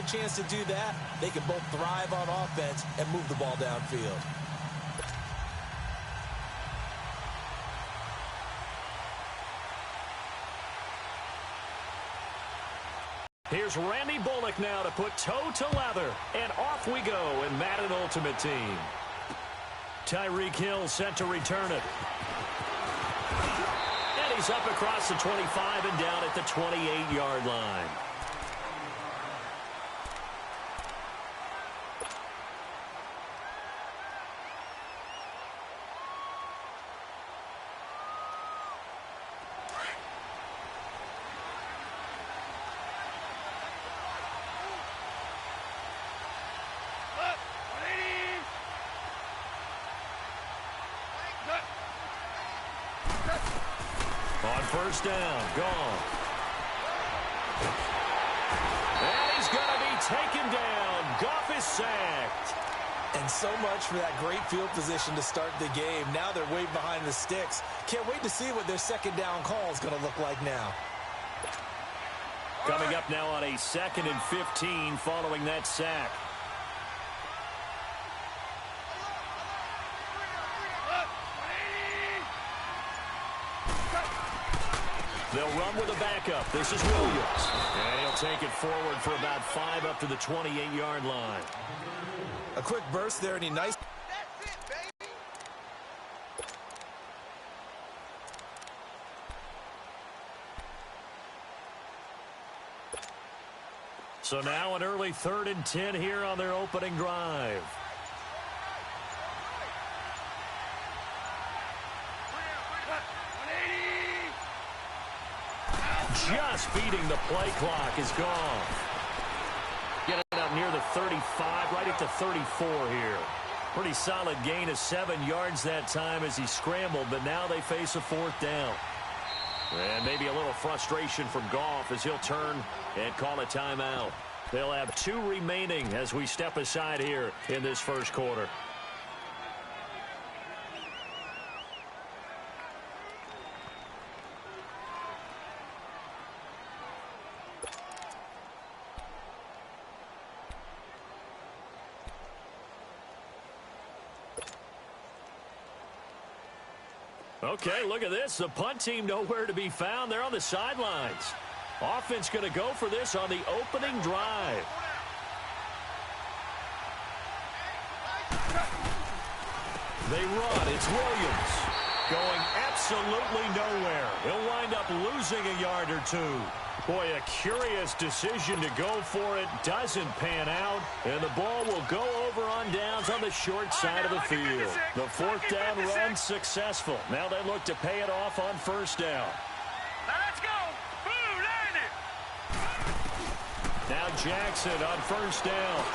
a chance to do that, they can both thrive on offense and move the ball downfield. Here's Randy Bullock now to put toe to leather. And off we go in Madden Ultimate Team. Tyreek Hill set to return it. And he's up across the 25 and down at the 28-yard line. First down, gone. And he's going to be taken down. Goff is sacked. And so much for that great field position to start the game. Now they're way behind the sticks. Can't wait to see what their second down call is going to look like now. Coming up now on a 2nd and 15 following that sack. They'll run with a backup. This is Williams. And he'll take it forward for about 5 up to the 28-yard line. A quick burst there, and he nice. That's it, baby. So now an early 3rd and 10 here on their opening drive. Just beating the play clock is gone. Get it out near the 35, right at the 34 here. Pretty solid gain of 7 yards that time as he scrambled, but now they face a 4th down. And maybe a little frustration from Goff as he'll turn and call a timeout. They'll have 2 remaining as we step aside here in this first quarter. Okay, look at this. The punt team nowhere to be found. They're on the sidelines. Offense going to go for this on the opening drive. They run. It's Williams going absolutely nowhere. He'll wind up losing a yard or 2. Boy, a curious decision to go for it. Doesn't pan out. And the ball will go over on downs on the short side of the field. The 4th down run successful. Now they look to pay it off on 1st down. Let's go. Boo, land it. Now Jackson on 1st down.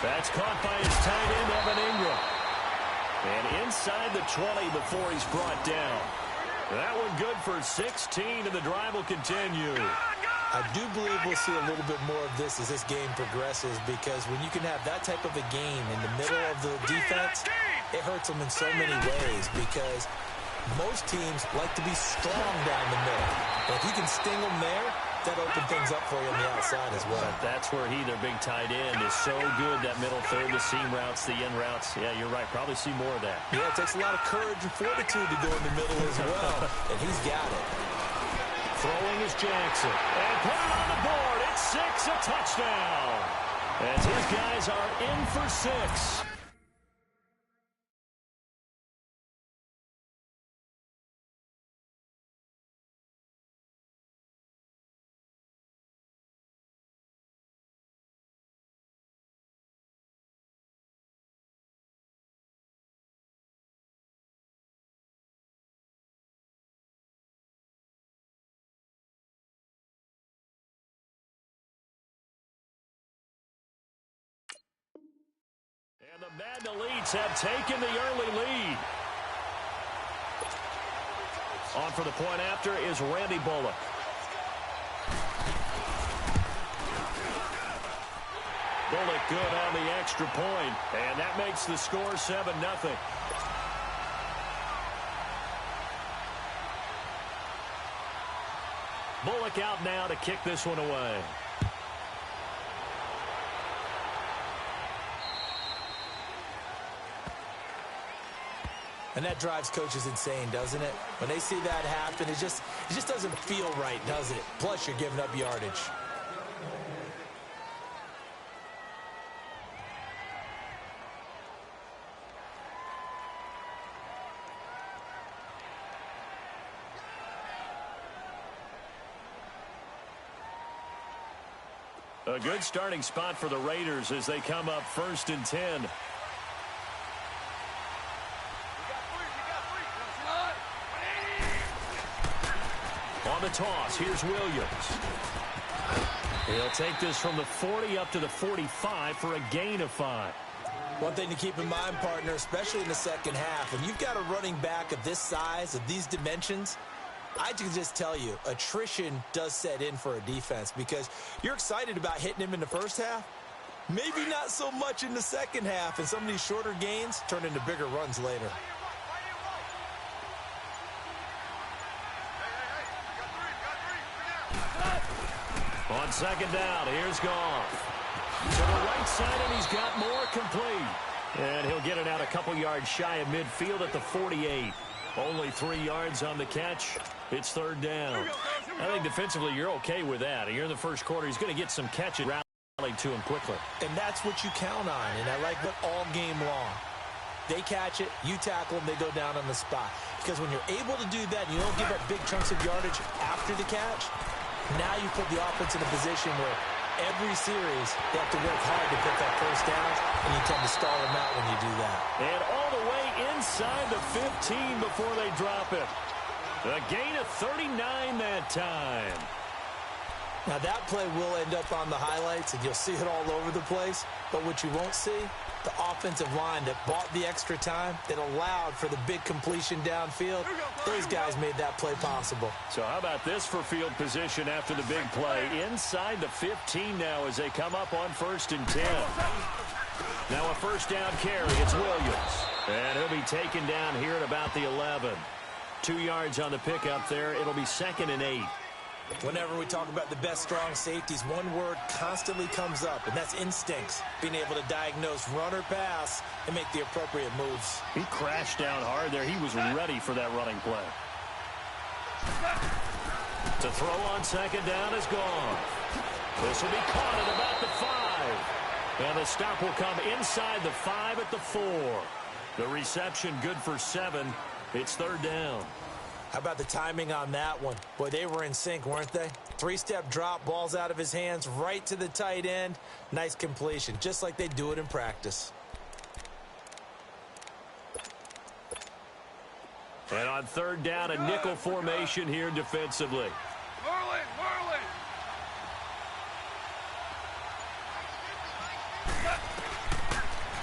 That's caught by his tight end, Evan Ingram. And inside the 20 before he's brought down. That one good for 16, and the drive will continue. I do believe we'll see a little bit more of this as this game progresses, because when you can have that type of a game in the middle of the defense, it hurts them in so many ways, because most teams like to be strong down the middle. And if you can sting them there, that opens things up for you on the outside as well. But that's where their big tight end, is so good, that middle third, the seam routes, the in routes. Yeah, you're right. Probably see more of that. Yeah, it takes a lot of courage and fortitude to go in the middle as well, and he's got it. Throwing is Jackson. And put it on the board. It's 6, a touchdown. As his guys are in for 6. And the Madden Elites have taken the early lead. On for the point after is Randy Bullock. Bullock good on the extra point, and that makes the score 7-0. Bullock out now to kick this one away. And that drives coaches insane, doesn't it? When they see that happen, it just doesn't feel right, does it? Plus, you're giving up yardage. A good starting spot for the Raiders as they come up 1st and 10. On the toss, here's Williams. He'll take this from the 40 up to the 45 for a gain of 5. One thing to keep in mind, partner, especially in the second half, when you've got a running back of this size, of these dimensions, I can just tell you, attrition does set in for a defense because you're excited about hitting him in the first half. Maybe not so much in the second half, and some of these shorter gains turn into bigger runs later. On 2nd down, here's Goff. To the right side, and he's got more complete. And he'll get it out a couple yards shy of midfield at the 48. Only 3 yards on the catch. It's 3rd down. I think defensively you're okay with that. You're in the first quarter. He's going to get some catches rallied to him quickly. And that's what you count on, and I like that all game long. They catch it, you tackle them, they go down on the spot. Because when you're able to do that and you don't give up big chunks of yardage after the catch, now you put the offense in a position where every series they have to work hard to pick up first downs, and you tend to stall them out when you do that. And all the way inside the 15 before they drop it. A gain of 39 that time. Now that play will end up on the highlights, and you'll see it all over the place. But what you won't see, the offensive line that bought the extra time, that allowed for the big completion downfield, those guys made that play possible. So how about this for field position after the big play? Inside the 15 now as they come up on 1st and 10. Now a first down carry. It's Williams. And he'll be taken down here at about the 11. 2 yards on the pickup there. It'll be 2nd and 8. Whenever we talk about the best strong safeties, one word constantly comes up, and that's instincts. Being able to diagnose run or pass and make the appropriate moves. He crashed down hard there. He was ready for that running play. To throw on 2nd down is gone. This will be caught at about the 5. And the stop will come inside the 5 at the 4. The reception good for 7. It's 3rd down. How about the timing on that one? Boy, they were in sync, weren't they? 3-step drop, balls out of his hands, right to the tight end. Nice completion, just like they do it in practice. And on 3rd down, a nickel formation here defensively. Whirling.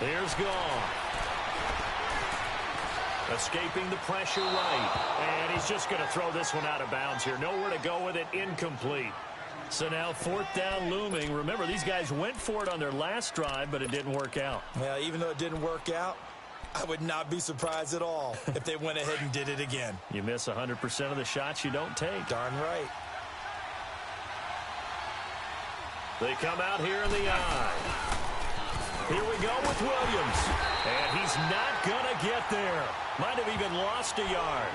Here's Goff. Escaping the pressure right. And he's just going to throw this one out of bounds here. Nowhere to go with it. Incomplete. So now 4th down looming. Remember, these guys went for it on their last drive, but it didn't work out. Yeah, even though it didn't work out, I would not be surprised at all if they went ahead and did it again. You miss 100% of the shots you don't take. Darn right. They come out here in the eye. Here we go with Williams. And he's not going to get there. Might have even lost a yard.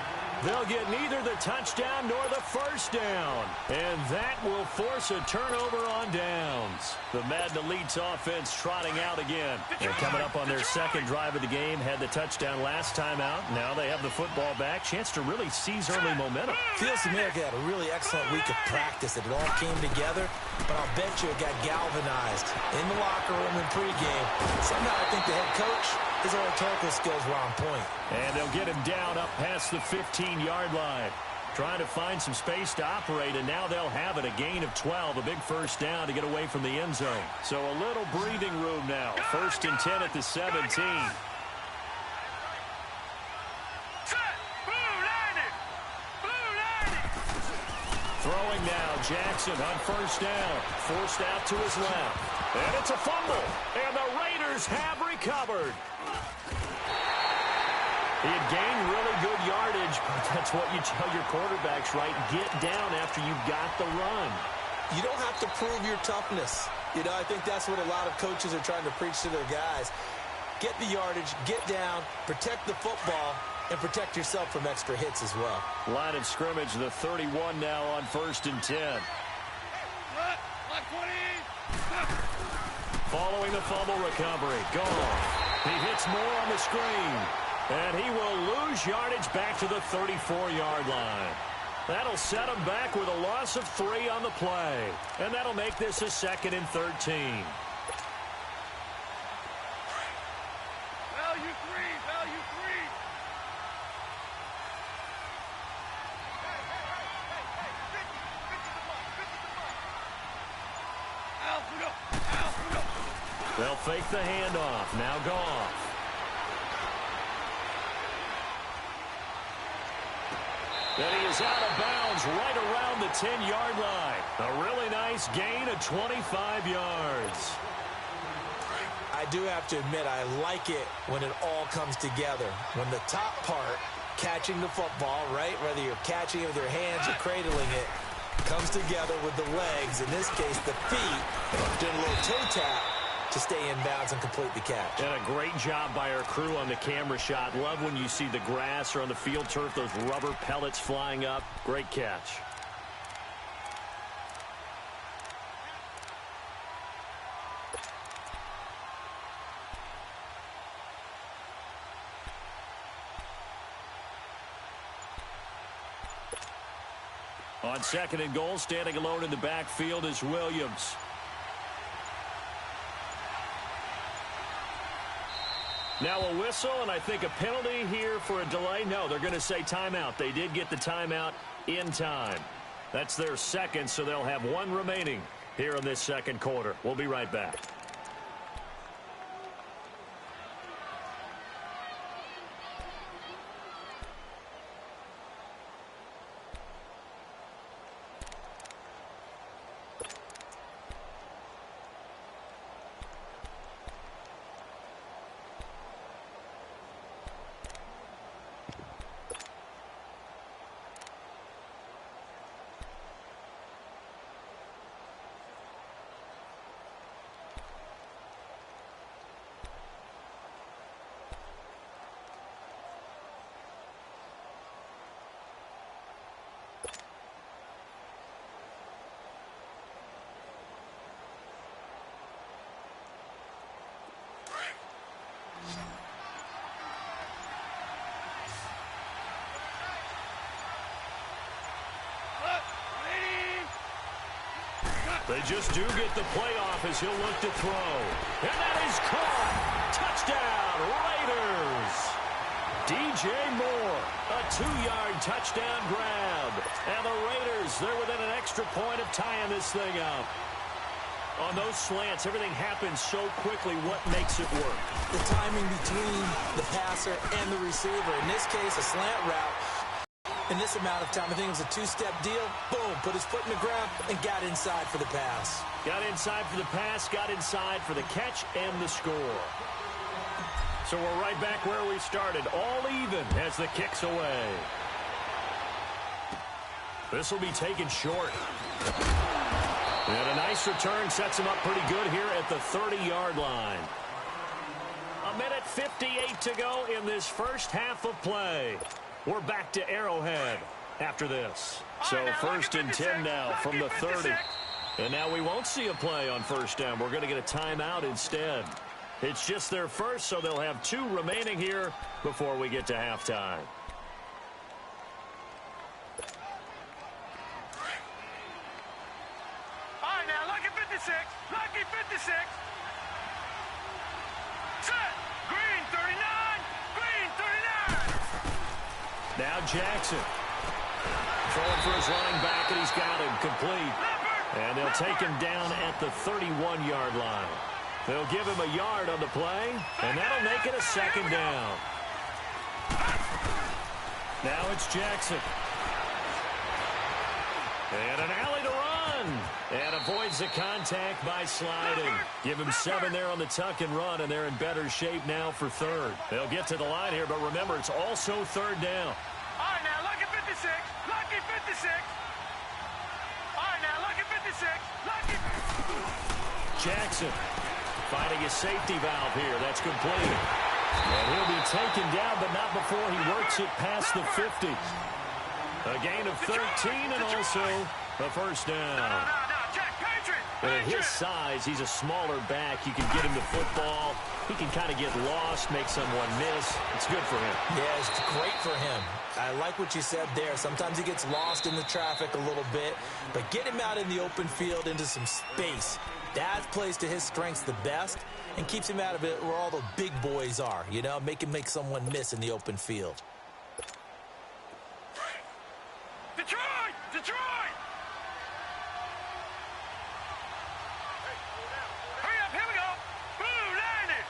They'll get neither the touchdown nor the first down. And that will force a turnover on downs. The Madden Elite's offense trotting out again. They're coming up on their 2nd drive of the game. Had the touchdown last time out. Now they have the football back. Chance to really seize early momentum. Feels to me like they had a really excellent week of practice. It all came together. But I'll bet you it got galvanized in the locker room in pregame. Somehow I think the head coach, his oratorical skills were on point. And they'll get him down up past the 15-yard line. Trying to find some space to operate, and now they'll have it. A gain of 12, a big first down to get away from the end zone. So a little breathing room now. 1st and 10 at the 17. Throwing now, Jackson on 1st down. Forced out to his left. And it's a fumble. And the Raiders have recovered. He had gained really good yardage, but that's what you tell your quarterbacks, right? Get down after you've got the run. You don't have to prove your toughness. You know, I think that's what a lot of coaches are trying to preach to their guys. Get the yardage, get down, protect the football, and protect yourself from extra hits as well. Line of scrimmage, the 31 now on 1st and 10. Following the fumble recovery, gone. He hits more on the screen, and he will lose yardage back to the 34-yard line. That'll set him back with a loss of 3 on the play, and that'll make this a 2nd and 13. They'll fake the handoff. Now Goff. Then he is out of bounds right around the 10-yard line. A really nice gain of 25 yards. I do have to admit, I like it when it all comes together. When the top part, catching the football, right, whether you're catching it with your hands or cradling it, comes together with the legs, in this case the feet, doing a little toe tap to stay in bounds and complete the catch. And a great job by our crew on the camera shot. Love when you see the grass or on the field turf, those rubber pellets flying up. Great catch. On 2nd and goal, standing alone in the backfield is Williams. Now a whistle, and I think a penalty here for a delay. No, they're going to say timeout. They did get the timeout in time. That's their 2nd, so they'll have 1 remaining here in this 2nd quarter. We'll be right back. They just do get the playoff as he'll look to throw. And that is caught. Touchdown, Raiders. DJ Moore, a 2-yard touchdown grab. And the Raiders, they're within an extra point of tying this thing up. On those slants, everything happens so quickly. What makes it work? The timing between the passer and the receiver. In this case, a slant route. In this amount of time, I think it was a 2-step deal. Boom, put his foot in the ground and got inside for the pass. Got inside for the pass, got inside for the catch and the score. So we're right back where we started, all even as the kick's away. This will be taken short. And a nice return sets him up pretty good here at the 30-yard line. 1:58 to go in this first half of play. We're back to Arrowhead after this. So 1st and 10 now from the 30. And now we won't see a play on 1st down. We're going to get a timeout instead. It's just their first, so they'll have 2 remaining here before we get to halftime. All right, now, lucky 56. Lucky 56. Set. Green 39. Green 39. Now Jackson. Throwing for his running back, and he's got him complete. And they'll take him down at the 31-yard line. They'll give him a yard on the play, and that'll make it a 2nd down. Now it's Jackson. And an alley to run. And avoids the contact by sliding. Give him 7 there on the tuck and run, and they're in better shape now for 3rd. They'll get to the line here, but remember, it's also 3rd down. All right, now, lucky 56. Lucky 56. All right, now, lucky 56. Lucky. Jackson finding his safety valve here. That's complete. And he'll be taken down, but not before he works it past the 50. A gain of 13 and also a first down. At his size, he's a smaller back. You can get him the football. He can kind of get lost, make someone miss. It's good for him. Yeah, it's great for him. I like what you said there. Sometimes he gets lost in the traffic a little bit, but get him out in the open field into some space. That plays to his strengths the best and keeps him out of it where all the big boys are, you know, make someone miss in the open field. Detroit! Detroit! Hurry up, here we go! Blue line it!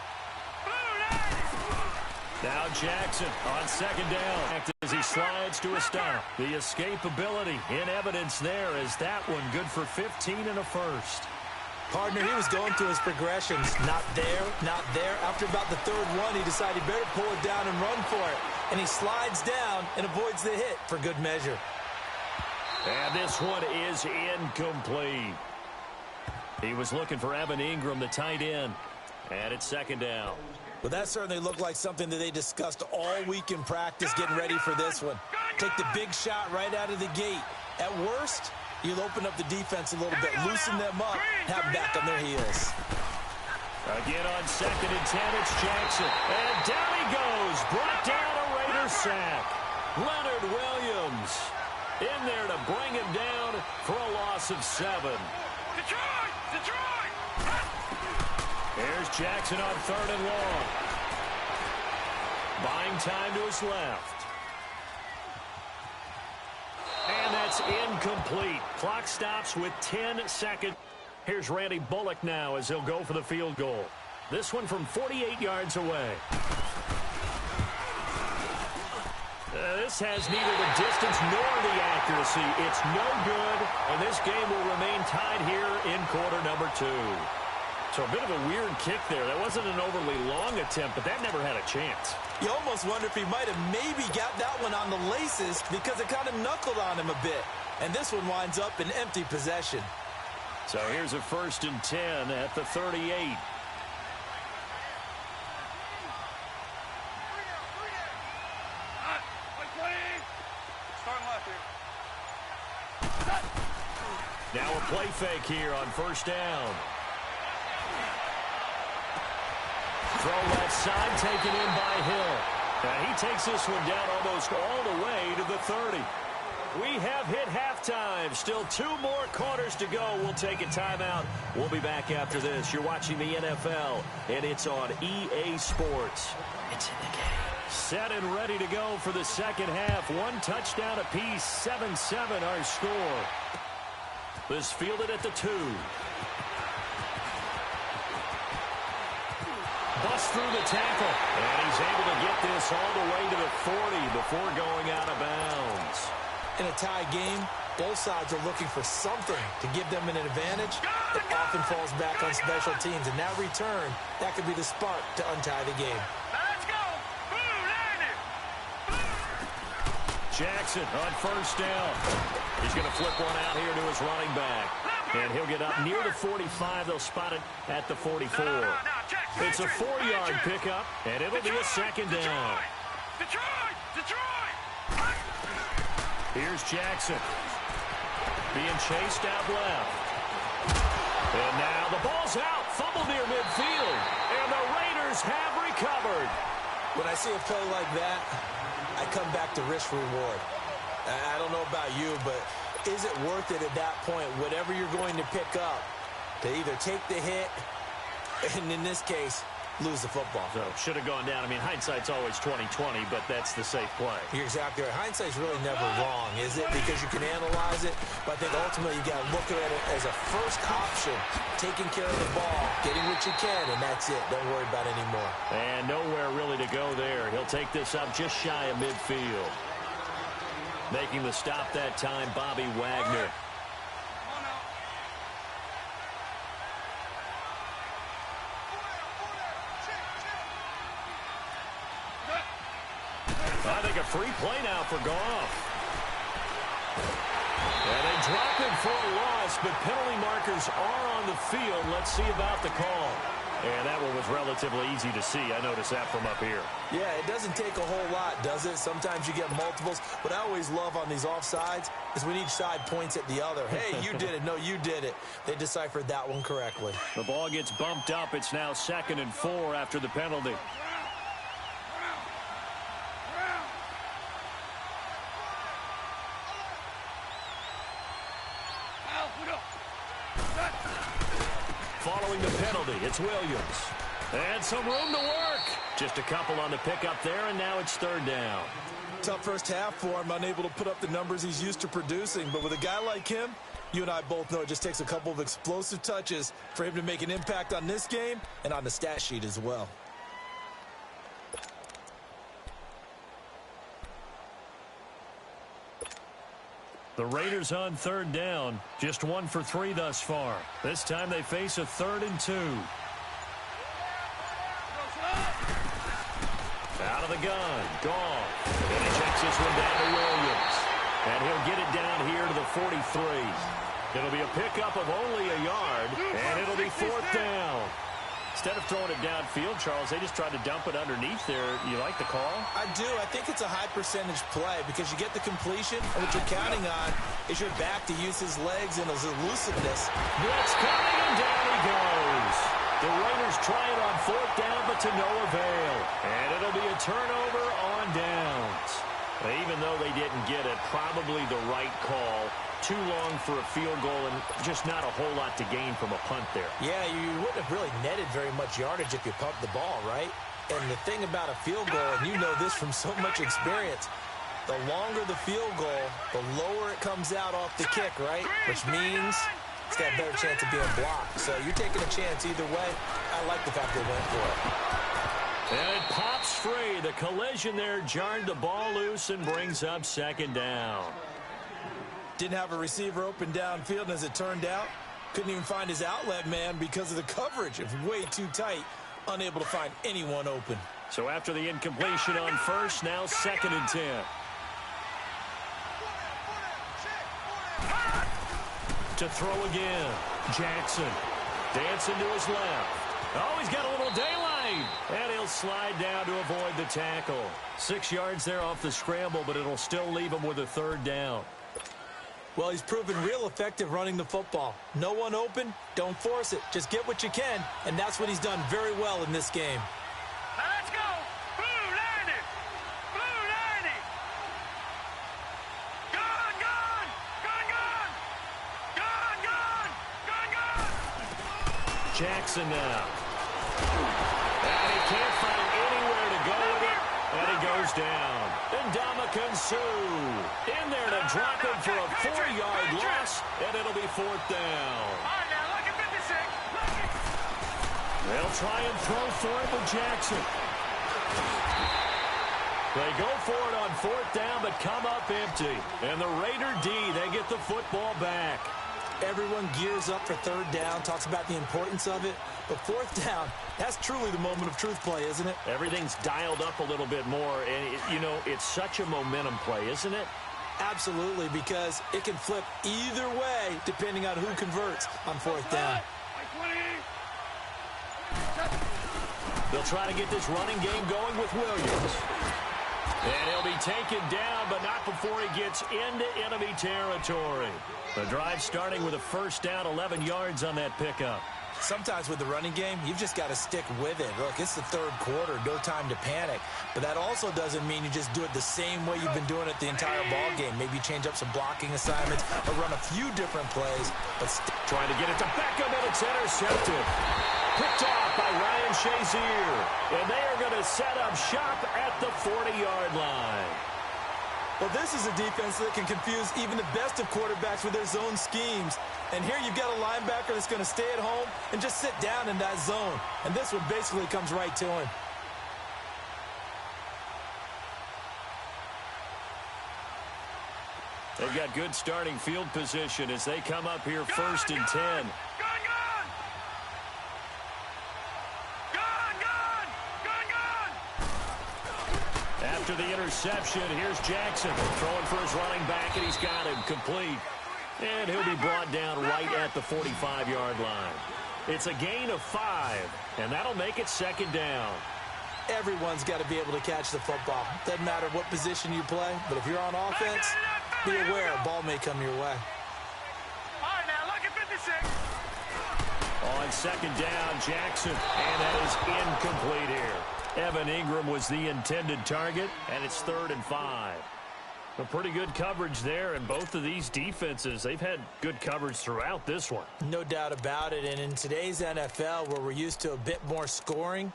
Blue line it! Now Jackson on second down as he slides to a stop. The escapability in evidence there as that one good for 15 and a first. Partner, he was going through his progressions. Not there, not there. After about the third one, he decided he better pull it down and run for it. And he slides down and avoids the hit for good measure. And this one is incomplete. He was looking for Evan Ingram, the tight end. And it's second down. Well, that certainly looked like something that they discussed all week in practice, getting ready for this one. Take the big shot right out of the gate. At worst, you'll open up the defense a little bit, loosen them up, have them back on their heels. Again on second and 10, it's Jackson. And down he goes, brought down a Raider sack. Leonard Williams in there to bring him down for a loss of 7. Detroit! Detroit! Here's Jackson on third and long. Buying time to his left. And that's incomplete. Clock stops with 10 seconds. Here's Randy Bullock now as he'll go for the field goal. This one from 48 yards away. This has neither the distance nor the accuracy. It's no good, and this game will remain tied here in quarter number 2. So a bit of a weird kick there. That wasn't an overly long attempt, but that never had a chance. You almost wonder if he might have maybe got that one on the laces because it kind of knuckled on him a bit. And this one winds up in empty possession. So here's a 1st and 10 at the 38. Now a play fake here on first down. Throw left side taken in by Hill. And he takes this one down almost all the way to the 30. We have hit halftime. Still 2 more quarters to go. We'll take a timeout. We'll be back after this. You're watching the NFL, and it's on EA Sports. It's in the game. Set and ready to go for the second half. 1 touchdown apiece, 7-7 our score. This fielded at the 2. Bust through the tackle. And he's able to get this all the way to the 40 before going out of bounds. In a tie game, both sides are looking for something to give them an advantage. It often falls back on special teams. And that return, that could be the spark to untie the game. Let's go! Blue line it! Jackson on first down. He's going to flip one out here to his running back. And he'll get up near the 45. They'll spot it at the 44. It's a 4-yard pickup, and it'll be a second down. Detroit! Detroit! Here's Jackson. Being chased out left. And now the ball's out. Fumble near midfield. And the Raiders have recovered. When I see a play like that, I come back to risk reward. I don't know about you, but is it worth it at that point, whatever you're going to pick up, to either take the hit, and in this case, lose the football? So should have gone down. I mean, hindsight's always 20/20, but that's the safe play. You're exactly right. Hindsight's really never wrong, is it? Because you can analyze it, but I think ultimately you got to look at it as a first option, taking care of the ball, getting what you can, and that's it. Don't worry about it anymore. And nowhere really to go there. He'll take this up just shy of midfield. Making the stop that time, Bobby Wagner. I think a free play now for Goff. And they drop him for a loss, but penalty markers are on the field. Let's see about the call. And that one was relatively easy to see. I noticed that from up here. Yeah, it doesn't take a whole lot, does it? Sometimes you get multiples. What I always love on these offsides is when each side points at the other. Hey, you did it. No, you did it. They deciphered that one correctly. The ball gets bumped up. It's now 2nd and 4 after the penalty. Following the penalty, it's Williams. And some room to work. Just a couple on the pickup there, and now it's 3rd down. Tough first half for him, unable to put up the numbers he's used to producing. But with a guy like him, you and I both know it just takes a couple of explosive touches for him to make an impact on this game and on the stat sheet as well. The Raiders on 3rd down. Just 1 for 3 thus far. This time they face a 3rd and 2. Out of the gun. Goff. And he checks this one down to Williams. And he'll get it down here to the 43. It'll be a pickup of only a yard. And it'll be 4th down. Instead of throwing it downfield, Charles, they just tried to dump it underneath there. You like the call? I do. I think it's a high percentage play because you get the completion, and what you're counting on is your back to use his legs and his elusiveness. Blitz coming, and down he goes. The Raiders try it on 4th down, but to no avail. And it'll be a turnover on downs. Even though they didn't get it, probably the right call. Too long for a field goal and just not a whole lot to gain from a punt there. Yeah, you wouldn't have really netted very much yardage if you pumped the ball, right? And the thing about a field goal, and you know this from so much experience, the longer the field goal, the lower it comes out off the kick, right? Which means it's got a better chance of being blocked. So you're taking a chance either way. I like the fact they went for it. And it pops free. The collision there jarred the ball loose and brings up 2nd down. Didn't have a receiver open downfield, and as it turned out, couldn't even find his outlet man because of the coverage. It was way too tight, unable to find anyone open. So after the incompletion on 1st, now 2nd and 10. To throw again. Jackson. Dancing to his left. Oh, he's got a little daylight. And he'll slide down to avoid the tackle. 6 yards there off the scramble, but it'll still leave him with a 3rd down. Well, he's proven real effective running the football. No one open, don't force it. Just get what you can, and that's what he's done very well in this game. Now let's go. Blue landed. Blue landed. Gone, gone. Gone, gone. Gone, gone. Gone, gone. Jackson now. And he can't find anywhere to go with it. And he goes down. And Ndamukong Suh in there to drop him for a 4-yard loss. And it'll be 4th down. All right, now, look at 56. Look at... They'll try and throw for it with Jackson. They go for it on 4th down, but come up empty. And the Raider D, they get the football back. Everyone gears up for 3rd down, talks about the importance of it. But 4th down, that's truly the moment of truth play, isn't it? Everything's dialed up a little bit more. And, you know, it's such a momentum play, isn't it? Absolutely, because it can flip either way depending on who converts on 4th down. They'll try to get this running game going with Williams. And he'll be taken down, but not before he gets into enemy territory. The drive starting with a 1st down, 11 yards on that pickup. Sometimes with the running game, you've just got to stick with it. Look, it's the 3rd quarter, no time to panic. But that also doesn't mean you just do it the same way you've been doing it the entire ball game. Maybe change up some blocking assignments or run a few different plays. But trying to get it to Beckham, and it's intercepted. Picked off by Ryan Shazier. And they are going to set up shop at the 40-yard line. Well, this is a defense that can confuse even the best of quarterbacks with their zone schemes. And here you've got a linebacker that's going to stay at home and just sit down in that zone. And this one basically comes right to him. They've got good starting field position as they come up here 1st and 10. After the interception, here's Jackson throwing for his running back, and he's got him complete. And he'll be brought down right at the 45-yard line. It's a gain of 5, and that'll make it second down. Everyone's got to be able to catch the football. Doesn't matter what position you play, but if you're on offense, be aware a ball may come your way. All right, now, lucky 56. On second down, Jackson, and that is incomplete here. Evan Ingram was the intended target, and it's 3rd and 5. A pretty good coverage there, and both of these defenses, they've had good coverage throughout this one. No doubt about it, and in today's NFL, where we're used to a bit more scoring,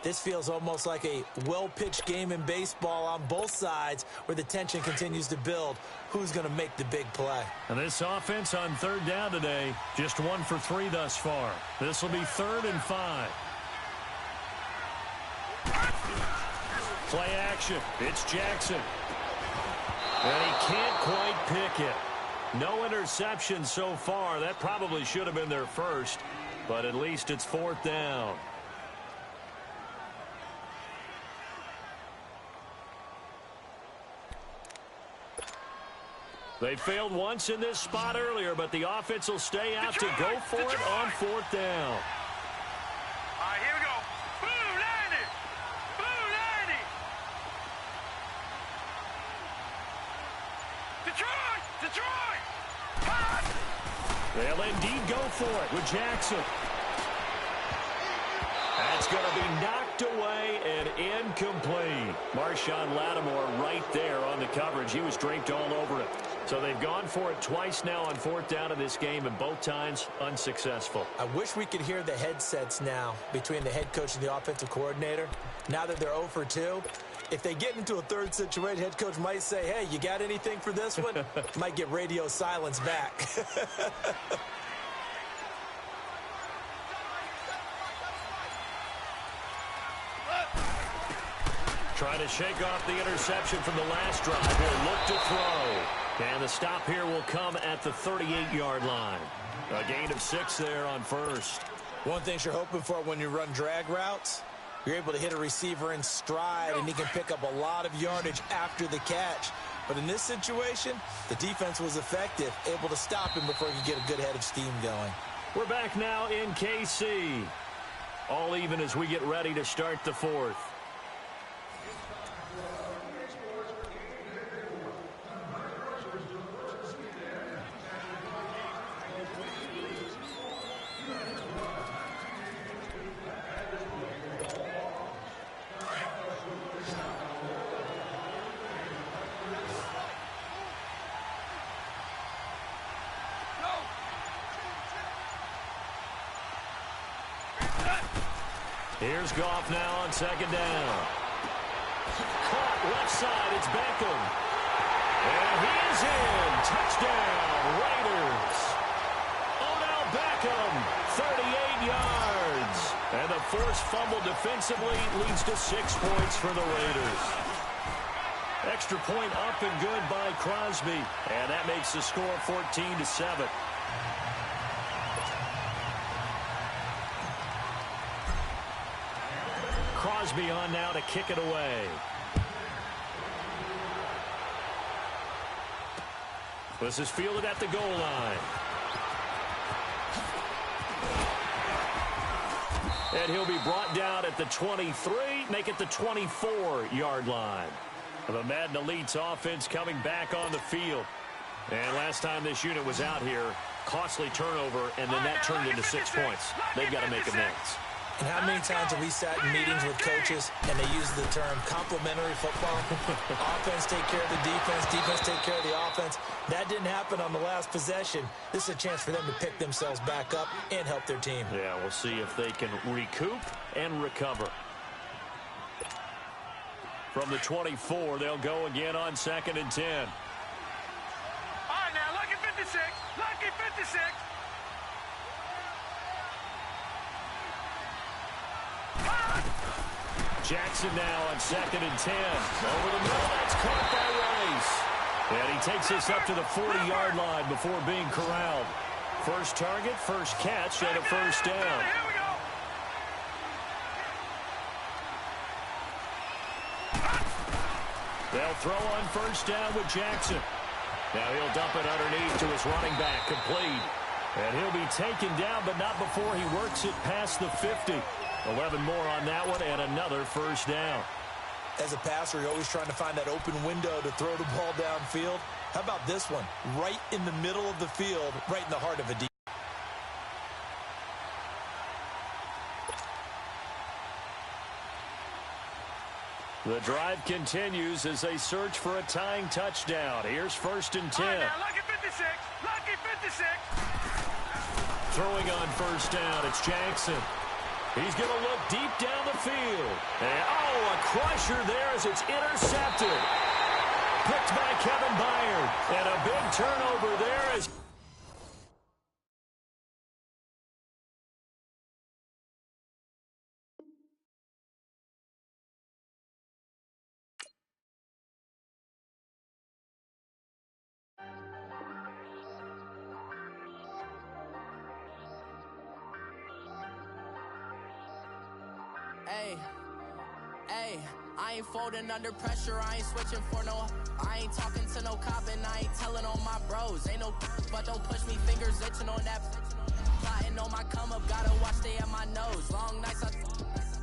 this feels almost like a well-pitched game in baseball on both sides where the tension continues to build. Who's going to make the big play? And this offense on 3rd down today, just 1 for 3 thus far. This will be 3rd and 5. Play action. It's Jackson. And he can't quite pick it. No interception so far. That probably should have been their first, but at least it's 4th down. They failed once in this spot earlier, but the offense will stay out to go for it on 4th down. All right, here we go. Boo, Lanny! Boo, Lanny! Detroit! Detroit! Pass! They'll indeed go for it with Jackson. That's going to be knocked away and incomplete. Marshawn Lattimore right there on the coverage. He was draped all over it. So they've gone for it twice now on 4th down in this game, and both times unsuccessful. I wish we could hear the headsets now between the head coach and the offensive coordinator. Now that they're 0 for 2, if they get into a third situation, head coach might say, hey, you got anything for this one? Might get radio silence back. Trying to shake off the interception from the last drive. He'll look to throw. And the stop here will come at the 38-yard line. A gain of 6 there on 1st. One thing you're hoping for when you run drag routes, you're able to hit a receiver in stride, and he can pick up a lot of yardage after the catch. But in this situation, the defense was effective, able to stop him before he could get a good head of steam going. We're back now in KC. All even as we get ready to start the 4th. Here's Goff now on 2nd down. Caught left side. It's Beckham. And he is in. Touchdown, Raiders. Odell Beckham, 38 yards. And the forced fumble defensively leads to 6 points for the Raiders. Extra point up and good by Crosby. And that makes the score 14-7. Crosby on now to kick it away. This is fielded at the goal line. And he'll be brought down at the 23, make it the 24-yard line. The Madden Elite's offense coming back on the field. And last time this unit was out here, costly turnover, and then that turned into 6 points. They've got to make amends. And how many times have we sat in meetings with coaches and they use the term complementary football? Offense take care of the defense, defense take care of the offense. That didn't happen on the last possession. This is a chance for them to pick themselves back up and help their team. Yeah, we'll see if they can recoup and recover. From the 24, they'll go again on 2nd and 10. All right, now, lucky 56. Lucky 56. Jackson now on 2nd and 10. Over the middle, that's caught by Rice. And he takes this up to the 40-yard line before being corralled. First target, first catch, and a first down. Here we go. They'll throw on first down with Jackson. Now he'll dump it underneath to his running back, complete. And he'll be taken down, but not before he works it past the 50. 11 more on that one, and another first down. As a passer, you're always trying to find that open window to throw the ball downfield. How about this one? Right in the middle of the field, right in the heart of a deep. The drive continues as they search for a tying touchdown. Here's 1st and 10. All right, now, lucky 56. Lucky 56. Throwing on first down, it's Jackson. He's going to look deep down the field. And, a crusher there as it's intercepted. Picked by Kevin Byard. And a big turnover there as... Hey, I ain't folding under pressure, I ain't switching for no. I ain't talking to no cop and I ain't telling on my bros. Ain't no but don't push me, fingers itching on that. Plotting on my come up, gotta watch stay at my nose. Long nights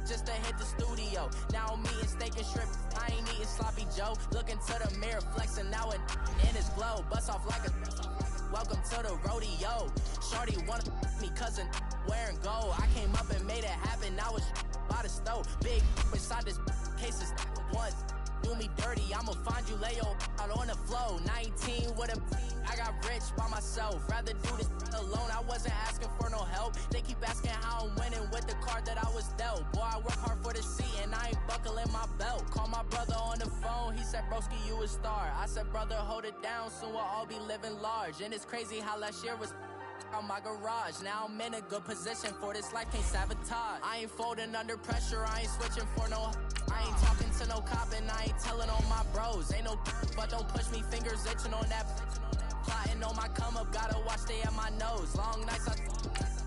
just to hit the studio. Now I'm eating steak and shrimp, I ain't eating sloppy Joe. Looking to the mirror, flexing now and in his glow. Bust off like a welcome to the rodeo. Shorty wanna me cousin wearing gold. I came up and made it happen, now it's by the stove. Big inside this cases once do me dirty, I'ma find you lay your out on the floor. 19 with a I got rich by myself, rather do this alone. I wasn't asking for no help, they keep asking how I'm winning with the card that I was dealt. Boy, I work hard for the seat and I ain't buckling my belt. Call my brother on the phone, he said broski you a star. I said brother hold it down, soon we'll all be living large. And it's crazy how last year was on my garage. Now I'm in a good position for this life, can't sabotage. I ain't folding under pressure, I ain't switching for no. I ain't talking to no cop and I ain't telling on my bros. Ain't no but don't push me, fingers itching on that. Plotting on my come up, gotta watch stay at my nose. Long nights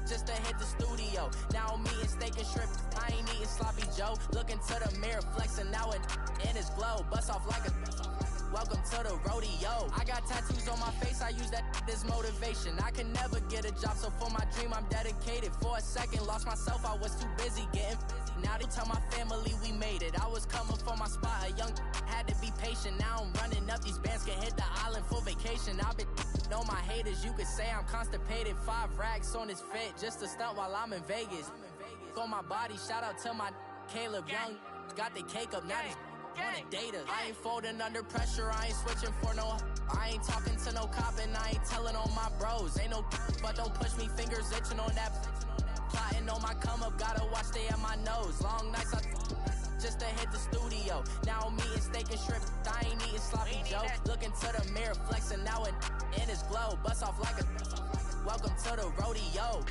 just to hit the studio. Now I'm eating steak and shrimp, I ain't eating sloppy Joe. Looking to the mirror, flexing now and in his glow. Bust off like a welcome to the rodeo. I got tattoos on my face, I use that as motivation. I can never get a job, so for my dream I'm dedicated. For a second, lost myself, I was too busy getting busy. Now they tell my family we made it. I was coming for my spot, a young had to be patient. Now I'm running up, these bands can hit the island for vacation. I've been on my haters, you could say I'm constipated. 5 racks on his fit, just to stunt while I'm in Vegas. On my body, shout out to my Caleb Young. Got the cake up, now he's wanna date us. I ain't folding under pressure, I ain't switching for no. I ain't talking to no cop and I ain't telling on my bros. Ain't no but don't push me, fingers itching on that. Plotting on my come up, gotta watch stay at my nose. Long nights just to hit the studio. Now I'm eating steak and shrimp, I ain't eating sloppy Joe. Looking to the mirror, flexing now and in his glow. Bust off like a welcome to the rodeo.